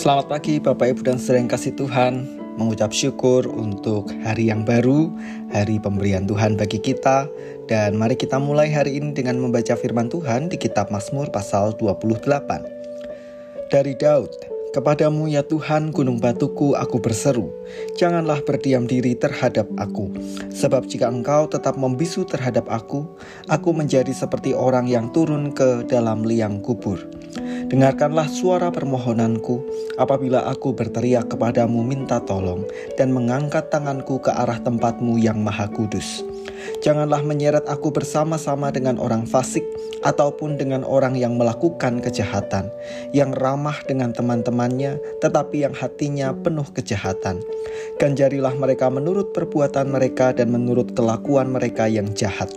Selamat pagi Bapak Ibu dan saudara yang kasih Tuhan. Mengucap syukur untuk hari yang baru, hari pemberian Tuhan bagi kita. Dan mari kita mulai hari ini dengan membaca firman Tuhan di kitab Mazmur pasal 28. Dari Daud, "Kepadamu ya Tuhan gunung batuku aku berseru, janganlah berdiam diri terhadap aku. Sebab jika engkau tetap membisu terhadap aku menjadi seperti orang yang turun ke dalam liang kubur. Dengarkanlah suara permohonanku apabila aku berteriak kepadamu minta tolong dan mengangkat tanganku ke arah tempatmu yang maha kudus. Janganlah menyeret aku bersama-sama dengan orang fasik ataupun dengan orang yang melakukan kejahatan, yang ramah dengan teman-temannya tetapi yang hatinya penuh kejahatan. Ganjarilah mereka menurut perbuatan mereka dan menurut kelakuan mereka yang jahat.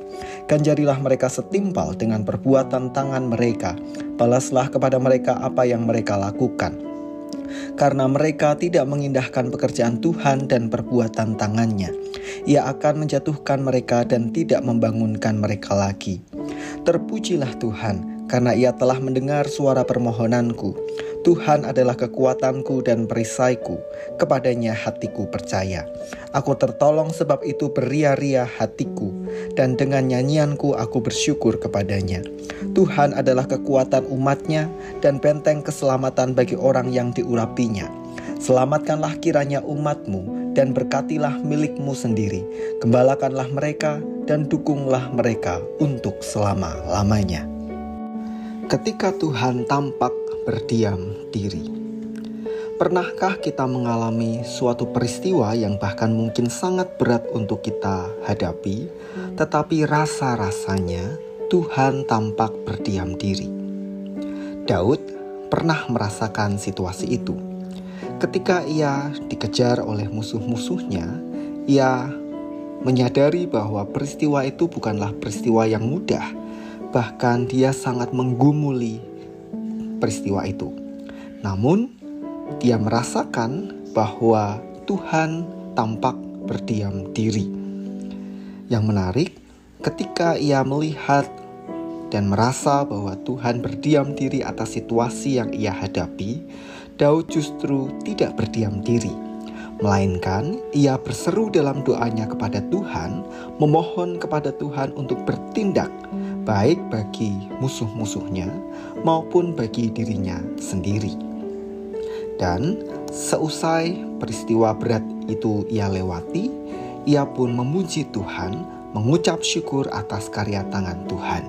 Ganjarilah mereka setimpal dengan perbuatan tangan mereka. Balaslah kepada mereka apa yang mereka lakukan. Karena mereka tidak mengindahkan pekerjaan Tuhan dan perbuatan tangannya, Ia akan menjatuhkan mereka dan tidak membangunkan mereka lagi. Terpujilah Tuhan, karena Ia telah mendengar suara permohonanku. Tuhan adalah kekuatanku dan perisaiku, kepadanya hatiku percaya. Aku tertolong sebab itu beria-ria hatiku, dan dengan nyanyianku aku bersyukur kepadanya. Tuhan adalah kekuatan umatnya dan benteng keselamatan bagi orang yang diurapinya. Selamatkanlah kiranya umatmu dan berkatilah milikmu sendiri. Gembalakanlah mereka dan dukunglah mereka untuk selama-lamanya." Ketika Tuhan tampak berdiam diri. Pernahkah kita mengalami suatu peristiwa yang bahkan mungkin sangat berat untuk kita hadapi, tetapi rasa-rasanya Tuhan tampak berdiam diri? Daud pernah merasakan situasi itu. Ketika ia dikejar oleh musuh-musuhnya, ia menyadari bahwa peristiwa itu bukanlah peristiwa yang mudah. Bahkan dia sangat menggumuli peristiwa itu. Namun, dia merasakan bahwa Tuhan tampak berdiam diri. Yang menarik, ketika ia melihat dan merasa bahwa Tuhan berdiam diri atas situasi yang ia hadapi, Daud justru tidak berdiam diri, melainkan ia berseru dalam doanya kepada Tuhan, memohon kepada Tuhan untuk bertindak baik bagi musuh-musuhnya maupun bagi dirinya sendiri. Dan seusai peristiwa berat itu ia lewati, ia pun memuji Tuhan, mengucap syukur atas karya tangan Tuhan.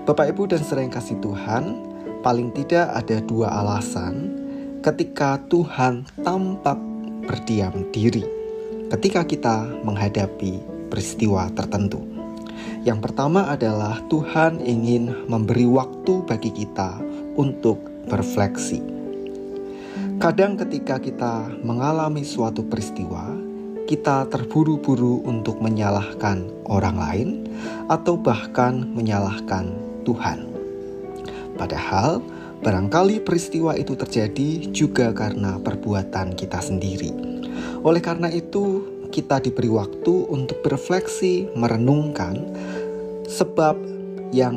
Bapak Ibu dan saudara yang kasih Tuhan, paling tidak ada dua alasan ketika Tuhan tampak berdiam diri ketika kita menghadapi peristiwa tertentu. Yang pertama adalah Tuhan ingin memberi waktu bagi kita untuk berefleksi. Kadang ketika kita mengalami suatu peristiwa, kita terburu-buru untuk menyalahkan orang lain atau bahkan menyalahkan Tuhan. Padahal barangkali peristiwa itu terjadi juga karena perbuatan kita sendiri. Oleh karena itu, kita diberi waktu untuk berefleksi, merenungkan sebab yang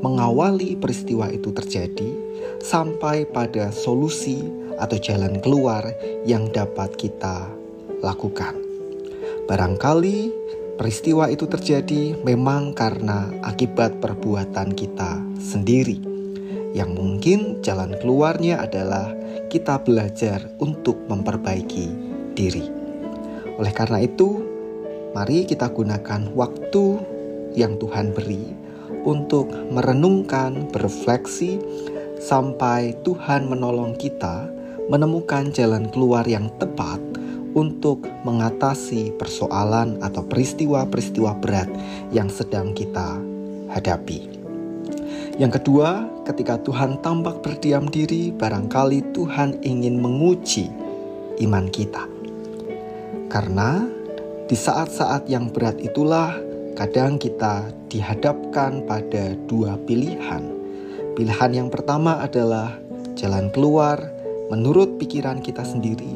mengawali peristiwa itu terjadi sampai pada solusi atau jalan keluar yang dapat kita lakukan. Barangkali peristiwa itu terjadi memang karena akibat perbuatan kita sendiri, yang mungkin jalan keluarnya adalah kita belajar untuk memperbaiki diri. Oleh karena itu, mari kita gunakan waktu yang Tuhan beri untuk merenungkan, berefleksi, sampai Tuhan menolong kita menemukan jalan keluar yang tepat untuk mengatasi persoalan atau peristiwa-peristiwa berat yang sedang kita hadapi. Yang kedua, ketika Tuhan tampak berdiam diri, barangkali Tuhan ingin menguji iman kita. Karena di saat-saat yang berat itulah kadang kita dihadapkan pada dua pilihan. Pilihan yang pertama adalah jalan keluar menurut pikiran kita sendiri,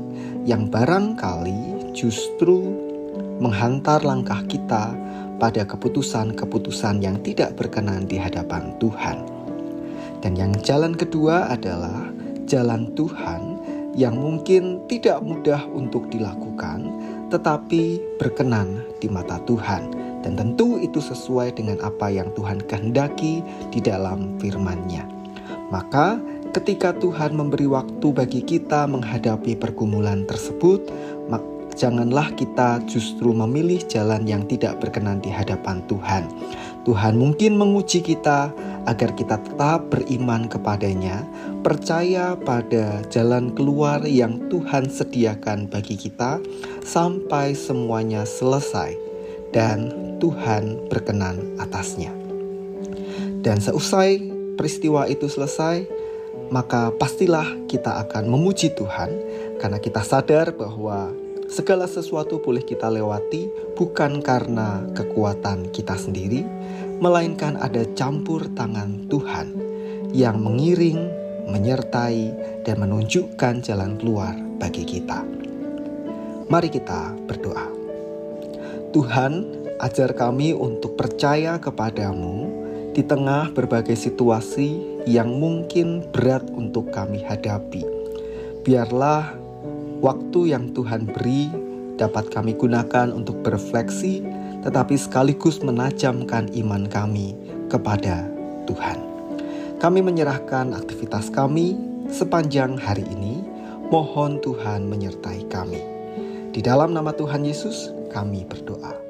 yang barangkali justru menghantar langkah kita pada keputusan-keputusan yang tidak berkenan di hadapan Tuhan. Dan yang jalan kedua adalah jalan Tuhan yang mungkin tidak mudah untuk dilakukan, tetapi berkenan di mata Tuhan. Dan tentu itu sesuai dengan apa yang Tuhan kehendaki di dalam firman-Nya. Maka ketika Tuhan memberi waktu bagi kita menghadapi pergumulan tersebut, janganlah kita justru memilih jalan yang tidak berkenan di hadapan Tuhan. Tuhan mungkin menguji kita agar kita tetap beriman kepadanya, percaya pada jalan keluar yang Tuhan sediakan bagi kita sampai semuanya selesai dan Tuhan berkenan atasnya. Dan seusai peristiwa itu selesai, maka pastilah kita akan memuji Tuhan karena kita sadar bahwa segala sesuatu boleh kita lewati bukan karena kekuatan kita sendiri, melainkan ada campur tangan Tuhan yang mengiring, menyertai, dan menunjukkan jalan keluar bagi kita. Mari kita berdoa. Tuhan, ajar kami untuk percaya kepadamu di tengah berbagai situasi yang mungkin berat untuk kami hadapi. Biarlah waktu yang Tuhan beri dapat kami gunakan untuk berefleksi, tetapi sekaligus menajamkan iman kami kepada Tuhan. Kami menyerahkan aktivitas kami sepanjang hari ini. Mohon Tuhan menyertai kami. Di dalam nama Tuhan Yesus kami berdoa.